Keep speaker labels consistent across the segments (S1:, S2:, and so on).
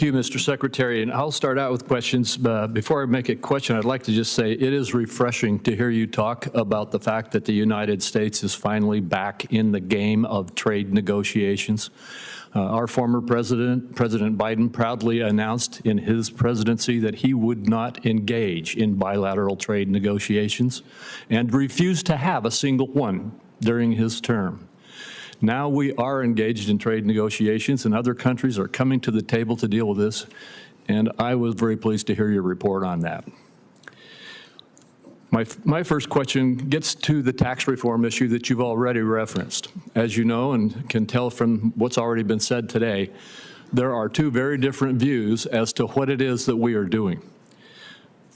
S1: Thank you, Mr. Secretary, and I'll start out with questions. Before I make a question, I'd like to just say it is refreshing to hear you talk about the fact that the United States is finally back in the game of trade negotiations. Our former president, President Biden, proudly announced in his presidency that he would not engage in bilateral trade negotiations and refused to have a single one during his term. Now we are engaged in trade negotiations, and other countries are coming to the table to deal with this, and I was very pleased to hear your report on that. My first question gets to the tax reform issue that you've already referenced. As you know and can tell from what's already been said today, there are two very different views as to what it is that we are doing.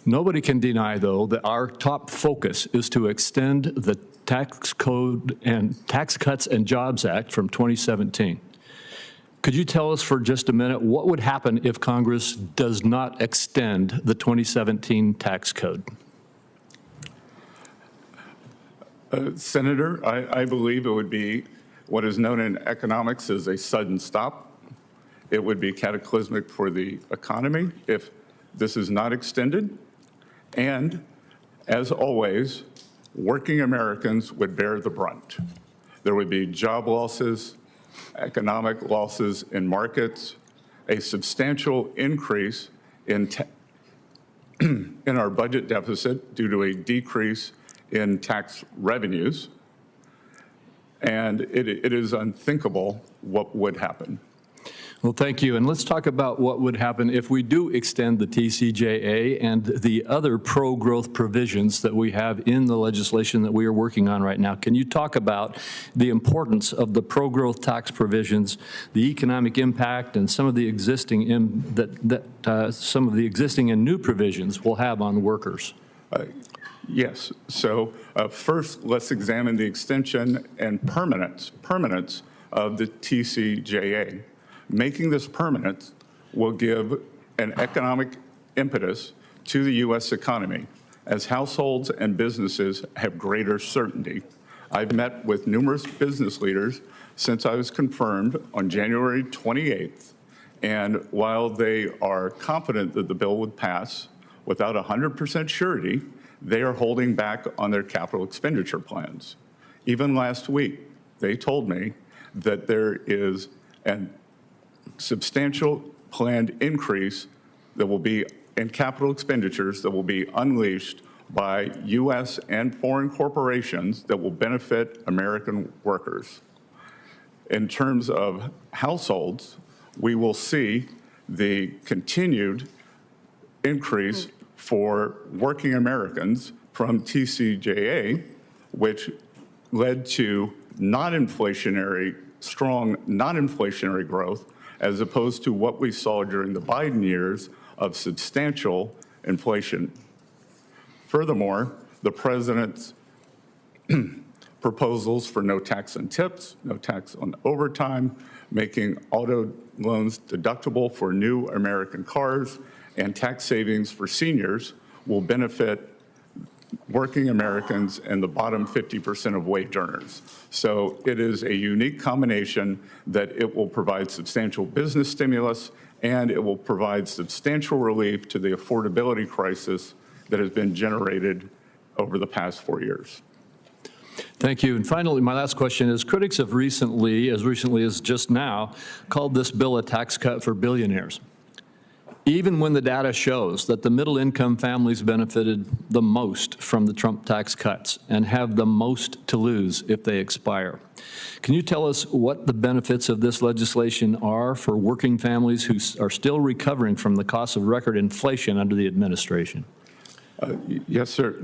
S1: Nobody can deny, though, that our top focus is to extend the Tax Code and Tax Cuts and Jobs Act from 2017. Could you tell us for just a minute what would happen if Congress does not extend the 2017 tax code?
S2: Senator, I believe it would be what is known in economics as a sudden stop. It would be cataclysmic for the economy if this is not extended. And as always, working Americans would bear the brunt. There would be job losses, economic losses in markets, a substantial increase in our budget deficit due to a decrease in tax revenues, and it is unthinkable what would happen.
S1: Well, thank you. And let's talk about what would happen if we do extend the TCJA and the other pro-growth provisions that we have in the legislation that we are working on right now. Can you talk about the importance of the pro-growth tax provisions, the economic impact, and some of the existing some of the existing and new provisions will have on workers?
S2: Yes. So first, let's examine the extension and permanence of the TCJA. Making this permanent will give an economic impetus to the U.S. economy as households and businesses have greater certainty. I've met with numerous business leaders since I was confirmed on January 28th, and while they are confident that the bill would pass without 100% surety, they are holding back on their capital expenditure plans. Even last week, they told me that there is an substantial planned increase that will be in capital expenditures that will be unleashed by U.S. and foreign corporations that will benefit American workers. In terms of households, we will see the continued increase for working Americans from TCJA, which led to strong non-inflationary growth, as opposed to what we saw during the Biden years of substantial inflation. Furthermore, the president's proposals for no tax on tips, no tax on overtime, making auto loans deductible for new American cars, and tax savings for seniors will benefit working Americans and the bottom 50% of wage earners. So it is a unique combination that it will provide substantial business stimulus and it will provide substantial relief to the affordability crisis that has been generated over the past 4 years.
S1: Thank you. And finally, my last question is, critics have recently as just now, called this bill a tax cut for billionaires, even when the data shows that the middle-income families benefited the most from the Trump tax cuts and have the most to lose if they expire. Can you tell us what the benefits of this legislation are for working families who are still recovering from the cost of record inflation under the administration?
S2: Yes, sir.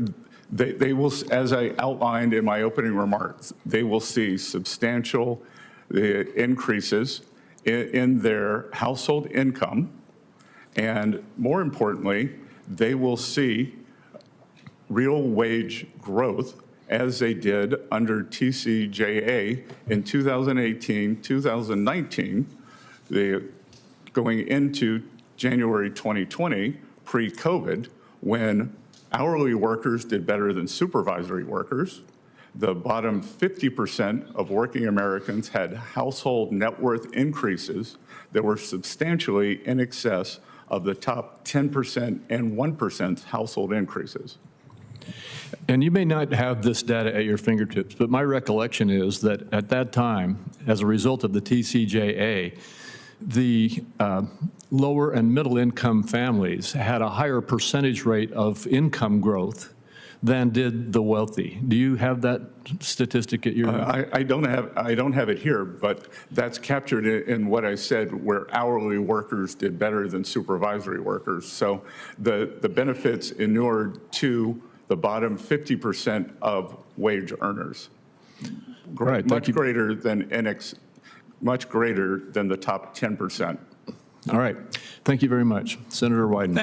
S2: They will, as I outlined in my opening remarks, they will see substantial increases in their household income. And more importantly, they will see real wage growth as they did under TCJA in 2018, 2019, going into January 2020, pre-COVID, when hourly workers did better than supervisory workers. The bottom 50% of working Americans had household net worth increases that were substantially in excess of the top 10% and 1% household increases.
S1: And you may not have this data at your fingertips, but my recollection is that at that time, as a result of the TCJA, the lower and middle income families had a higher percentage rate of income growth than did the wealthy. Do you have that statistic at your?
S2: I don't have it here, but that's captured in what I said, where hourly workers did better than supervisory workers. So the benefits inured to the bottom 50% of wage earners.
S1: Right,
S2: much greater than the top 10%.
S1: All right. Thank you very much. Senator Wyden.